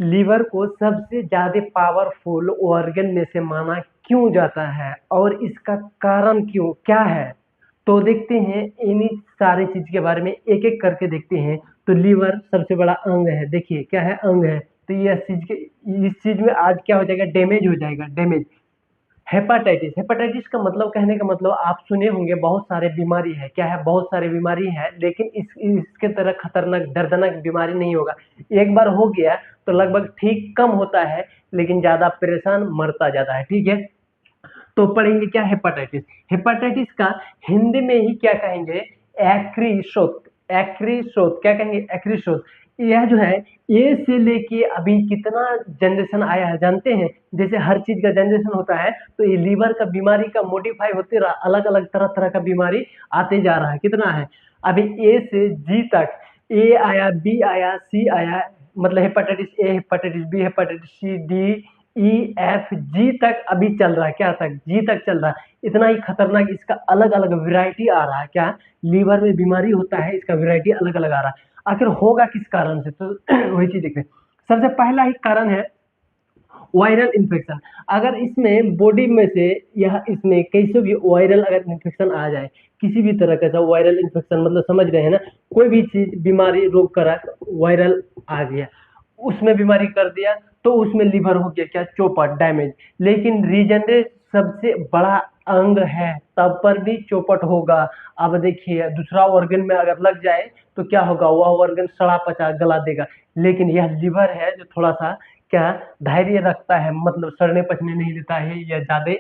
Liver को सबसे ज्यादा पावरफुल ऑर्गन में से माना क्यों जाता है और इसका कारण क्यों क्या है? तो देखते हैं इन्हीं सारी चीज के बारे में एक एक करके देखते हैं। तो लीवर सबसे बड़ा अंग है, देखिए क्या है, अंग है। तो ये इस चीज में आज क्या हो जाएगा, डैमेज हो जाएगा, डैमेज। हेपाटाइटिस, हेपाटाइटिस का मतलब, कहने का मतलब आप सुने होंगे बहुत सारे बीमारी है, क्या है, बहुत सारे बीमारी है, लेकिन इसके तरह खतरनाक दर्दनाक बीमारी नहीं होगा। एक बार हो गया तो लगभग ठीक कम होता है, लेकिन ज्यादा परेशान मरता ज्यादा है, ठीक है। तो पढ़ेंगे क्या, हेपाटाइटिस। हेपाटाइटिस का हिंदी में ही क्या कहेंगे, एक्रीशोत। एक्रीशोत क्या कहेंगे, एक्रीशोत। यह जो है, ए से लेके अभी कितना जनरेशन आया है जानते हैं? जैसे हर चीज का जनरेशन होता है, तो ये लीवर का बीमारी का मोडिफाई होते रहा, अलग अलग तरह तरह का बीमारी आते जा रहा है। कितना है अभी, ए से जी तक। ए आया, बी आया, सी आया, मतलब hepatitis A, hepatitis B, hepatitis C, D, E, F, G तक अभी चल रहा है। क्या तक, जी तक चल रहा है। इतना ही खतरनाक इसका अलग अलग वैरायटी आ रहा है। क्या लीवर में बीमारी होता है, इसका वैरायटी अलग अलग आ रहा है। आखिर होगा किस कारण से, तो वही चीज देखते हैं। सबसे पहला ही कारण है वायरल इन्फेक्शन। अगर इसमें बॉडी में से, यह इसमें कैसे भी वायरल अगर इन्फेक्शन आ जाए, किसी भी तरह का वायरल इन्फेक्शन, मतलब समझ रहे हैं ना, कोई भी चीज बीमारी रोग करा, वायरल आ गया, उसमें बीमारी कर दिया, तो उसमें लीवर हो गया क्या, चौपट, डैमेज। लेकिन रीजनरेट सबसे बड़ा अंग है, तब पर भी चौपट होगा। अब देखिए दूसरा ऑर्गन में अगर लग जाए तो क्या होगा, वह ऑर्गन सड़ा पचा गला देगा। लेकिन यह लीवर है जो थोड़ा सा क्या, धैर्य रखता है, मतलब सड़ने पचने नहीं देता है या ज्यादा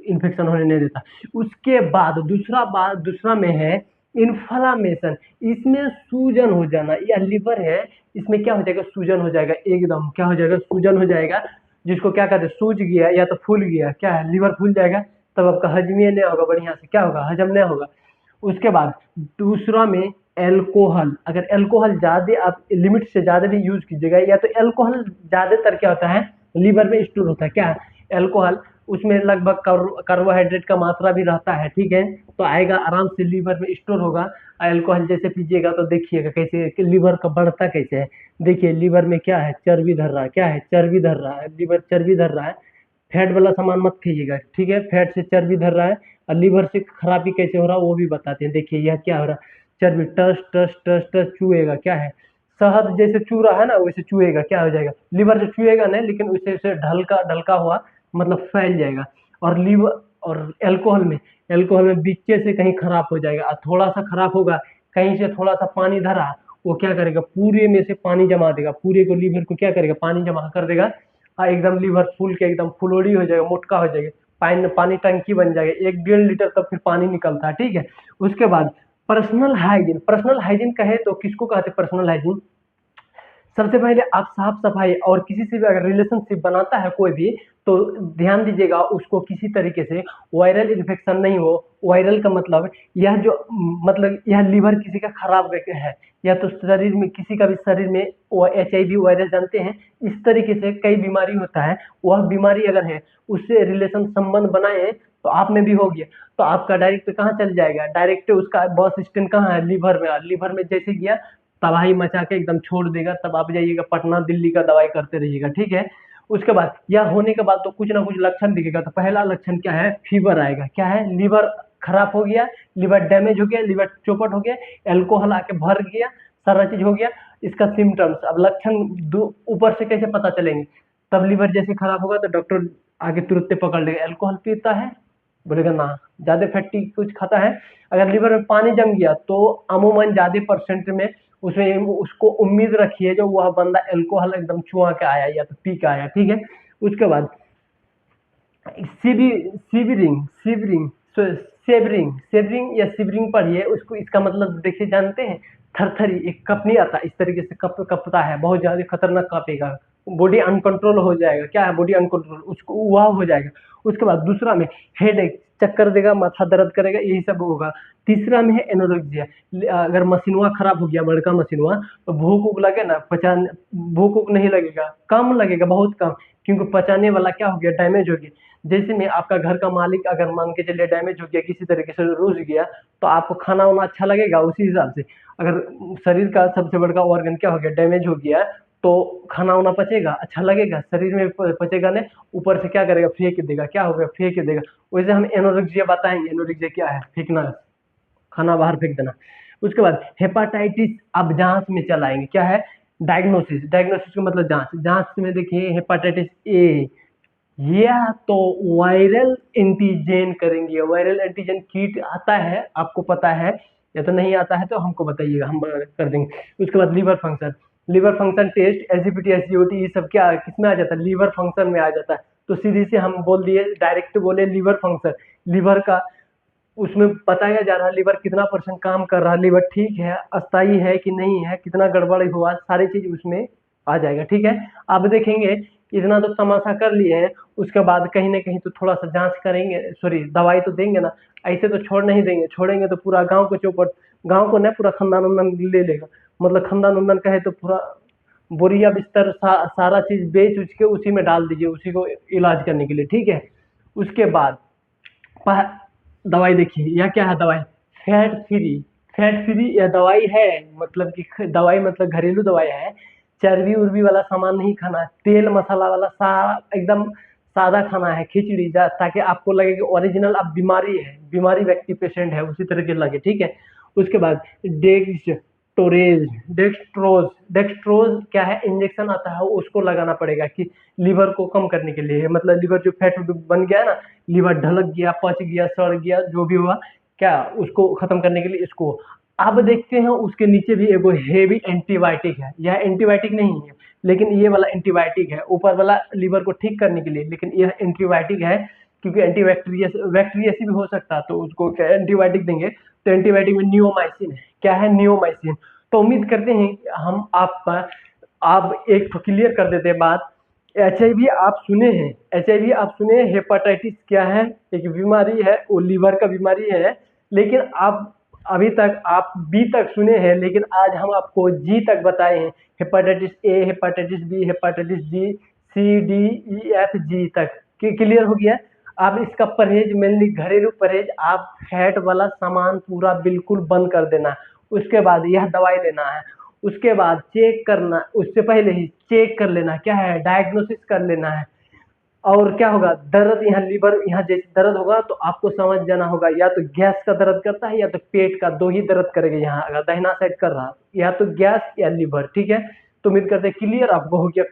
इन्फेक्शन होने नहीं देता। उसके बाद दूसरा में है इन्फ्लामेशन। इसमें सूजन हो जाना, यह लीवर है, इसमें क्या हो जाएगा, सूजन हो जाएगा, एकदम क्या हो जाएगा, सूजन हो जाएगा। जिसको क्या कहते हैं, सूज गया या तो फूल गया, क्या है, लीवर फूल जाएगा। तब आपका हजम नहीं होगा, बढ़िया से क्या होगा, हजम नहीं होगा। उसके बाद दूसरा में एल्कोहल। अगर एल्कोहल ज्यादा आप लिमिट से ज्यादा भी यूज कीजिएगा, या तो एल्कोहल ज्यादातर क्या होता है, लीवर में स्टोर होता है। क्या है, एल्कोहल, उसमें लगभग कार्बोहाइड्रेट का मात्रा भी रहता है, ठीक है। तो आएगा आराम से लीवर में स्टोर होगा। एल्कोहल जैसे पीजिएगा तो देखिएगा कैसे लीवर का बढ़ता कैसे है। देखिए लीवर में क्या है, चर्बी धर रहा है, क्या है, चर्बी धर रहा है, लीवर चर्बी धर रहा है। फैट वाला सामान मत खाइएगा, ठीक है, फैट से चर्बी धर रहा है। और लीवर से खराबी कैसे हो रहा है वो भी बताते हैं। देखिए यह क्या हो रहा है, चर्बी टस टस टस टस चुएगा, क्या है, शहद जैसे चू रहा है ना, वैसे चुएगा, क्या हो जाएगा, लीवर से चुएगा नहीं, लेकिन उसे उसे ढलका ढलका हुआ, मतलब फैल जाएगा। और लीवर, और एल्कोहल में बीचे से कहीं खराब हो जाएगा, और थोड़ा सा खराब होगा, कहीं से थोड़ा सा पानी धरा, वो क्या करेगा, पूरे में से पानी जमा देगा, पूरे को लीवर को क्या करेगा, पानी जमा कर देगा। एकदम लीवर फूल के एकदम फुलोड़ी हो जाएगा, मोटका हो जाएगा, पानी पानी टंकी बन जाएगा, 1-1.5 लीटर तक फिर पानी निकलता है, ठीक है। उसके बाद पर्सनल हाइजीन। पर्सनल हाइजीन कहे तो किसको कहते हैं पर्सनल हाइजीन? सबसे पहले आप साफ सफाई, और किसी से भी अगर रिलेशनशिप बनाता है कोई भी, तो ध्यान दीजिएगा उसको किसी तरीके से वायरल इन्फेक्शन नहीं हो। वायरल का मतलब यह जो, मतलब यह लीवर किसी का खराब है, या तो शरीर में किसी का भी शरीर में वो HIV वायरस जानते हैं, इस तरीके से कई बीमारी होता है। वह बीमारी अगर है, उससे रिलेशन संबंध बनाए तो आप में भी हो गया, तो आपका डायरेक्ट कहाँ चल जाएगा, डायरेक्ट उसका बस स्टैंड कहाँ है, लीवर में। लीवर में जैसे गया, तबाही मचा के एकदम छोड़ देगा, तब आप जाइएगा पटना दिल्ली का दवाई करते रहिएगा, ठीक है। उसके बाद यह होने के बाद तो कुछ ना कुछ लक्षण दिखेगा। तो पहला लक्षण क्या है, फीवर आएगा, क्या है, लीवर खराब हो गया, लीवर डैमेज हो गया, लीवर चौपट हो गया, एल्कोहल आके भर गया, सारा चीज हो गया। इसका सिम्टम्स, अब लक्षण ऊपर से कैसे पता चलेंगे, तब लीवर जैसे खराब होगा तो डॉक्टर आगे तुरंत पकड़ लेगा, एल्कोहल पीता है, बोलेगा ना, ज्यादा फैटी कुछ खाता है। अगर लीवर में पानी जम गया तो अमूमन ज्यादा परसेंट में उसमें उसको उम्मीद रखिए जो वह बंदा अल्कोहल एकदम चुआ के आया या तो पी के आया, ठीक है। उसके बाद सीवरिंग सीवरिंग सेवरिंग सेवरिंग या सिवरिंग पढ़िए उसको, इसका मतलब देखिए जानते हैं, थरथरी, एक कप नहीं आता, इस तरीके से कप कपता है, बहुत ज्यादा खतरनाक कपेगा, बॉडी अनकंट्रोल हो जाएगा, क्या है, बॉडी अनकंट्रोल, उसको वह हो जाएगा। उसके बाद दूसरा में हेडेक, चक्कर देगा, माथा दर्द करेगा, यही सब होगा। तीसरा में है एनोरेक्सिया। अगर मशीनवा खराब हो गया, बड़का मशीनवा, तो भूख उक लगे ना, पचाने, भूख उक नहीं लगेगा, कम लगेगा, बहुत कम, क्योंकि पचाने वाला क्या हो गया, डैमेज हो गया। जैसे में आपका घर का मालिक अगर मान के चलिए डैमेज हो गया, किसी तरीके से रूस गया, तो आपको खाना वाना अच्छा लगेगा उसी हिसाब से। अगर शरीर का सबसे बड़का ऑर्गन क्या हो गया, डैमेज हो गया, तो खाना वाना पचेगा, अच्छा लगेगा, शरीर में पचेगा नहीं, ऊपर से क्या करेगा, फेंक देगा, क्या होगा, फेंक देगा। वैसे हम एनोरेक्सिया बताएंगे, एनोरेक्सिया क्या है, फेंकना, खाना बाहर फेंक देना। उसके बाद हेपाटाइटिस, अब जांच में चलाएंगे, क्या है, डायग्नोसिस, डायग्नोसिस का मतलब जांच, जांच में देखिए हेपाटाइटिस ए, या तो वायरल एंटीजन करेंगे, वायरल एंटीजन किट आता है, आपको पता है, या तो नहीं आता है तो हमको बताइएगा, हम कर देंगे। उसके बाद liver function, liver function test, SGPT, SGOT, ये सब क्या किसमें आ जाता है, लीवर फंक्शन में आ जाता है। तो सीधी से हम बोल दिए, डायरेक्ट बोले लीवर फंक्शन, लीवर का उसमें बताया जा रहा है लीवर कितना परसेंट काम कर रहा है, लीवर ठीक है, अस्थाई है कि नहीं है, कितना गड़बड़ हुआ, सारी चीज उसमें आ जाएगा, ठीक है। अब देखेंगे, इतना तो तमाशा कर लिए हैं, उसके बाद कहीं ना कहीं तो थोड़ा सा जांच करेंगे, सॉरी दवाई तो देंगे ना, ऐसे तो छोड़ नहीं देंगे, छोड़ेंगे तो पूरा गांव को चौपट, गांव को नहीं पूरा खानदान उनदान ले लेगा, मतलब खानदान उनदान कहे तो पूरा बोरिया बिस्तर सारा चीज बेच उच के उसी में डाल दीजिए, उसी को इलाज करने के लिए, ठीक है। उसके बाद दवाई देखिए, यह क्या है दवाई, फैट फ्री, फैट फ्री यह दवाई है, मतलब कि दवाई मतलब घरेलू दवाई है, चर्बी उर्बी वाला सामान नहीं खाना है, तेल मसाला वाला सारा एकदम सादा खाना है, खिचड़ी ताकि आपको लगे कि ओरिजिनल आप बीमारी है, बीमारी व्यक्ति पेशेंट है उसी तरह के लगे, ठीक है। उसके बाद डेक्स्टोरेज, डेक्स्ट्रोज, डेक्स्ट्रोज क्या है, इंजेक्शन आता है, उसको लगाना पड़ेगा कि लीवर को कम करने के लिए, मतलब लीवर जो फैट बन गया है ना, लीवर ढलक गया, पच गया, सड़ गया, जो भी हुआ क्या, उसको खत्म करने के लिए इसको। अब देखते हैं उसके नीचे भी एगो हेवी एंटीबायोटिक है, यह एंटीबायोटिक नहीं है, लेकिन ये वाला एंटीबायोटिक है, ऊपर वाला लीवर को ठीक करने के लिए, लेकिन यह एंटीबायोटिक है, क्योंकि एंटीबैक्टीरियस बैक्टीरियसी भी हो सकता है, तो उसको क्या एंटीबायोटिक देंगे, तो एंटीबायोटिक में नियोमाइसिन है, क्या है, नियोमाइसिन। तो उम्मीद करते हैं कि हम आप एक तो क्लियर कर देते हैं बात। एचआईवी आप सुने हैं, एचआईवी आप सुने हैं, हेपाटाइटिस क्या है, एक बीमारी है, वो लीवर का बीमारी है, लेकिन आप अभी तक आप बी तक सुने हैं, लेकिन आज हम आपको जी तक बताए हैं, hepatitis A, hepatitis B, hepatitis G, C D E F G तक क्लियर हो गया। आप इसका परहेज, मेनली घरेलू परहेज, आप फैट वाला सामान पूरा बिल्कुल बंद कर देना, उसके बाद यह दवाई लेना है, उसके बाद चेक करना, उससे पहले ही चेक कर लेना, क्या है, डायग्नोसिस कर लेना है। और क्या होगा, दर्द यहाँ लीवर यहाँ जैसे दर्द होगा तो आपको समझ जाना होगा, या तो गैस का दर्द करता है या तो पेट का, दो ही दर्द करेगा, यहाँ अगर दाहिना साइड कर रहा या तो गैस या लीवर, ठीक है। तो उम्मीद करते हैं क्लियर आपको हो गया।